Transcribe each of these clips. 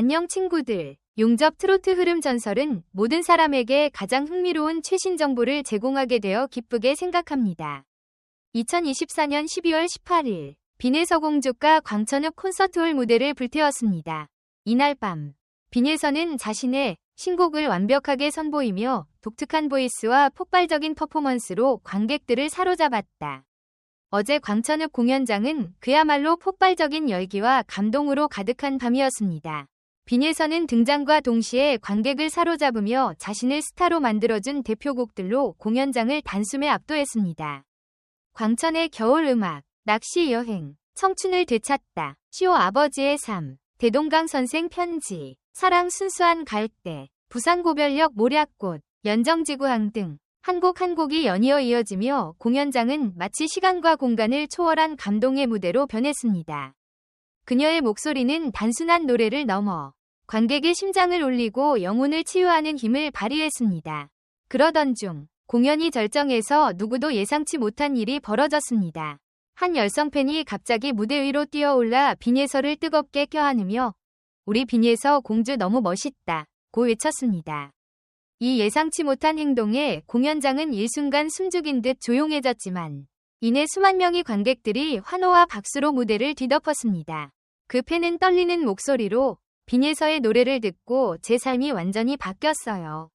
안녕 친구들. 용접 트로트 흐름 전설은 모든 사람에게 가장 흥미로운 최신 정보를 제공하게 되어 기쁘게 생각합니다. 2024년 12월 18일, 빈혜서 공주가 광천읍 콘서트홀 무대를 불태웠습니다. 이날 밤, 빈혜서는 자신의 신곡을 완벽하게 선보이며 독특한 보이스와 폭발적인 퍼포먼스로 관객들을 사로잡았다. 어제 광천읍 공연장은 그야말로 폭발적인 열기와 감동으로 가득한 밤이었습니다. 빈혜서는 등장과 동시에 관객을 사로잡으며 자신을 스타로 만들어준 대표곡들로 공연장을 단숨에 압도했습니다. 광천의 겨울 음악, 낚시 여행, 청춘을 되찾다, 시오 아버지의 삶, 대동강 선생 편지, 사랑 순수한 갈대, 부산고별역 모략꽃, 연정지구항 등 한 곡 한 곡이 연이어 이어지며 공연장은 마치 시간과 공간을 초월한 감동의 무대로 변했습니다. 그녀의 목소리는 단순한 노래를 넘어 관객의 심장을 울리고 영혼을 치유하는 힘을 발휘했습니다. 그러던 중 공연이 절정에서 누구도 예상치 못한 일이 벌어졌습니다. 한 열성 팬이 갑자기 무대 위로 뛰어올라 빈혜서를 뜨겁게 껴안으며 "우리 빈혜서 공주 너무 멋있다" 고 외쳤습니다. 이 예상치 못한 행동에 공연장은 일순간 숨죽인 듯 조용해졌지만 이내 수만 명의 관객들이 환호와 박수로 무대를 뒤덮었습니다. 그 팬은 떨리는 목소리로 "빈혜서의 노래를 듣고 제 삶이 완전히 바뀌었어요.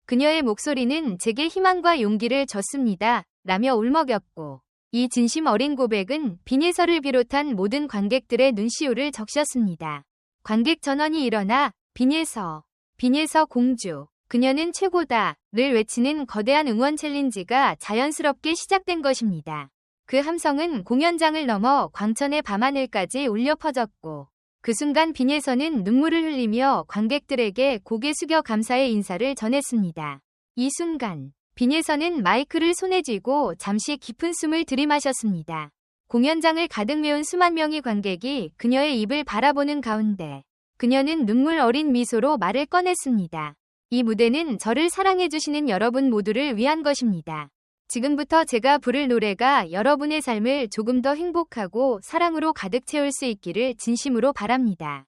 그녀의 목소리는 제게 희망과 용기를 줬습니다" 라며 울먹였고, 이 진심 어린 고백은 빈혜서를 비롯한 모든 관객들의 눈시울을 적셨습니다. 관객 전원이 일어나 "빈혜서, 빈혜서 공주, 그녀는 최고다" 를 외치는 거대한 응원 챌린지가 자연스럽게 시작된 것입니다. 그 함성은 공연장을 넘어 광천의 밤하늘까지 울려 퍼졌고, 그 순간 빈혜서는 눈물을 흘리며 관객들에게 고개 숙여 감사의 인사를 전했습니다. 이 순간 빈혜서는 마이크를 손에 쥐고 잠시 깊은 숨을 들이마셨습니다. 공연장을 가득 메운 수만 명의 관객이 그녀의 입을 바라보는 가운데 그녀는 눈물 어린 미소로 말을 꺼냈습니다. "이 무대는 저를 사랑해주시는 여러분 모두를 위한 것입니다. 지금부터 제가 부를 노래가 여러분의 삶을 조금 더 행복하고 사랑으로 가득 채울 수 있기를 진심으로 바랍니다."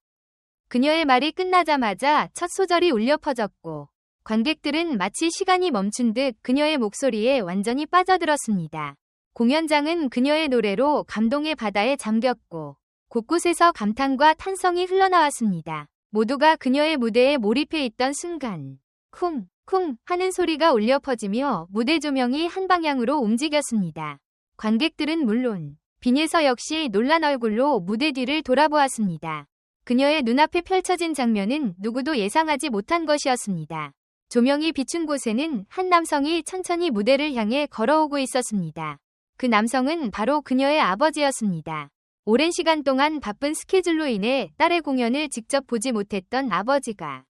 그녀의 말이 끝나자마자 첫 소절이 울려 퍼졌고, 관객들은 마치 시간이 멈춘 듯 그녀의 목소리에 완전히 빠져들었습니다. 공연장은 그녀의 노래로 감동의 바다에 잠겼고, 곳곳에서 감탄과 탄성이 흘러나왔습니다. 모두가 그녀의 무대에 몰입해 있던 순간 쿵! 쿵! 하는 소리가 울려 퍼지며 무대 조명이 한 방향으로 움직였습니다. 관객들은 물론 빈혜서 역시 놀란 얼굴로 무대 뒤를 돌아보았습니다. 그녀의 눈앞에 펼쳐진 장면은 누구도 예상하지 못한 것이었습니다. 조명이 비춘 곳에는 한 남성이 천천히 무대를 향해 걸어오고 있었습니다. 그 남성은 바로 그녀의 아버지였습니다. 오랜 시간 동안 바쁜 스케줄로 인해 딸의 공연을 직접 보지 못했던 아버지가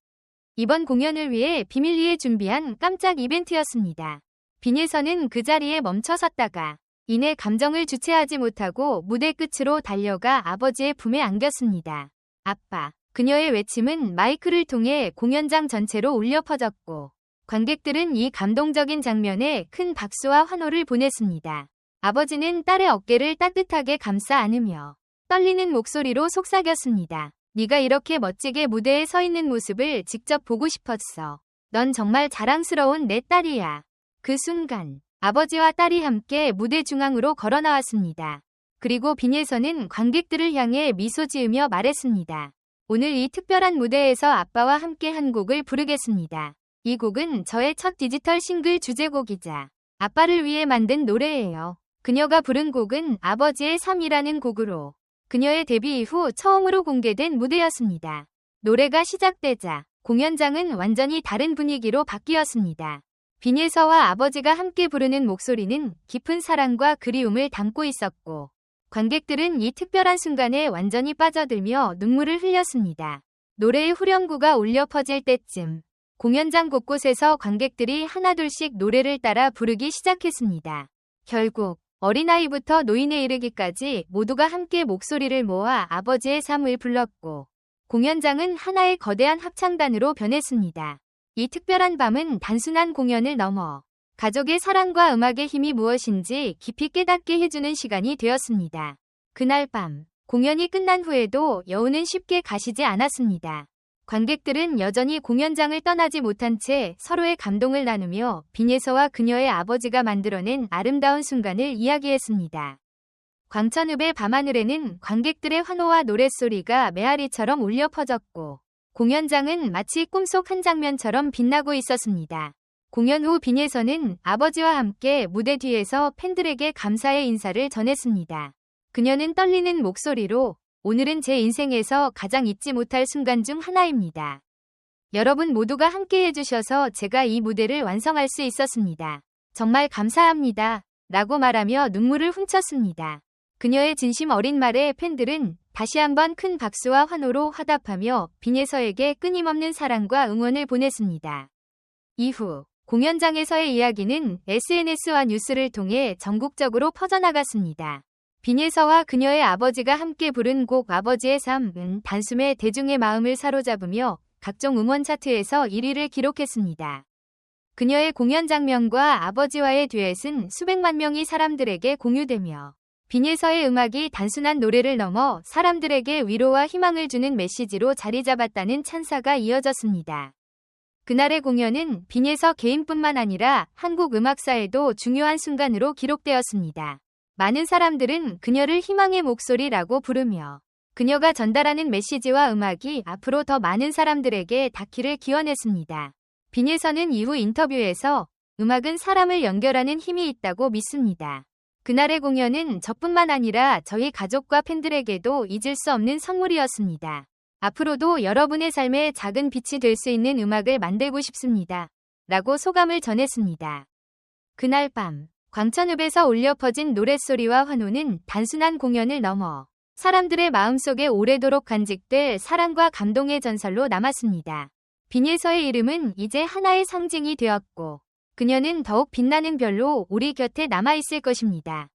이번 공연을 위해 비밀리에 준비한 깜짝 이벤트였습니다. 빈혜서는 그 자리에 멈춰섰다가 이내 감정을 주체하지 못하고 무대 끝으로 달려가 아버지의 품에 안겼습니다. "아빠." 그녀의 외침은 마이크를 통해 공연장 전체로 울려 퍼졌고, 관객들은 이 감동적인 장면에 큰 박수와 환호를 보냈습니다. 아버지는 딸의 어깨를 따뜻하게 감싸 안으며 떨리는 목소리로 속삭였습니다. "네가 이렇게 멋지게 무대에 서 있는 모습을 직접 보고 싶었어. 넌 정말 자랑스러운 내 딸이야." 그 순간 아버지와 딸이 함께 무대 중앙으로 걸어 나왔습니다. 그리고 빈혜서는 관객들을 향해 미소 지으며 말했습니다. "오늘 이 특별한 무대에서 아빠와 함께 한 곡을 부르겠습니다. 이 곡은 저의 첫 디지털 싱글 주제곡이자 아빠를 위해 만든 노래예요." 그녀가 부른 곡은 아버지의 삶이라는 곡으로 그녀의 데뷔 이후 처음으로 공개된 무대였습니다. 노래가 시작되자 공연장은 완전히 다른 분위기로 바뀌었습니다. 빈혜서와 아버지가 함께 부르는 목소리는 깊은 사랑과 그리움을 담고 있었고, 관객들은 이 특별한 순간에 완전히 빠져들며 눈물을 흘렸습니다. 노래의 후렴구가 울려 퍼질 때쯤 공연장 곳곳에서 관객들이 하나둘씩 노래를 따라 부르기 시작했습니다. 결국 어린아이부터 노인에 이르기까지 모두가 함께 목소리를 모아 아버지의 삶을 불렀고, 공연장은 하나의 거대한 합창단으로 변했습니다. 이 특별한 밤은 단순한 공연을 넘어 가족의 사랑과 음악의 힘이 무엇인지 깊이 깨닫게 해주는 시간이 되었습니다. 그날 밤 공연이 끝난 후에도 여우는 쉽게 가시지 않았습니다. 관객들은 여전히 공연장을 떠나지 못한 채 서로의 감동을 나누며 빈예서와 그녀의 아버지가 만들어낸 아름다운 순간을 이야기했습니다. 광천읍의 밤하늘에는 관객들의 환호와 노랫소리가 메아리처럼 울려 퍼졌고 공연장은 마치 꿈속 한 장면처럼 빛나고 있었습니다. 공연 후 빈예서는 아버지와 함께 무대 뒤에서 팬들에게 감사의 인사를 전했습니다. 그녀는 떨리는 목소리로 오늘은 제 인생에서 가장 잊지 못할 순간 중 하나입니다. 여러분 모두가 함께 해주셔서 제가 이 무대를 완성할 수 있었습니다. 정말 감사합니다. 라고 말하며 눈물을 훔쳤습니다. 그녀의 진심 어린 말에 팬들은 다시 한번 큰 박수와 환호로 화답하며 빈예서에게 끊임없는 사랑과 응원을 보냈습니다. 이후 공연장에서의 이야기는 SNS와 뉴스를 통해 전국적으로 퍼져나갔습니다. 빈예서와 그녀의 아버지가 함께 부른 곡 아버지의 삶은 단숨에 대중의 마음을 사로잡으며 각종 음원 차트에서 1위를 기록했습니다. 그녀의 공연 장면과 아버지와의 듀엣은 수백만 명의 사람들에게 공유되며 빈예서의 음악이 단순한 노래를 넘어 사람들에게 위로와 희망을 주는 메시지로 자리 잡았다는 찬사가 이어졌습니다. 그날의 공연은 빈예서 개인뿐만 아니라 한국 음악사에도 중요한 순간으로 기록되었습니다. 많은 사람들은 그녀를 희망의 목소리라고 부르며 그녀가 전달하는 메시지와 음악이 앞으로 더 많은 사람들에게 닿기를 기원했습니다. 빈예서는 이후 인터뷰에서 음악은 사람을 연결하는 힘이 있다고 믿습니다. 그날의 공연은 저뿐만 아니라 저희 가족과 팬들에게도 잊을 수 없는 선물이었습니다. 앞으로도 여러분의 삶에 작은 빛이 될 수 있는 음악을 만들고 싶습니다. 라고 소감을 전했습니다. 그날 밤 광천읍에서 울려 퍼진 노랫소리와 환호는 단순한 공연을 넘어 사람들의 마음속에 오래도록 간직될 사랑과 감동의 전설로 남았습니다. 빈예서의 이름은 이제 하나의 상징이 되었고 그녀는 더욱 빛나는 별로 우리 곁에 남아있을 것입니다.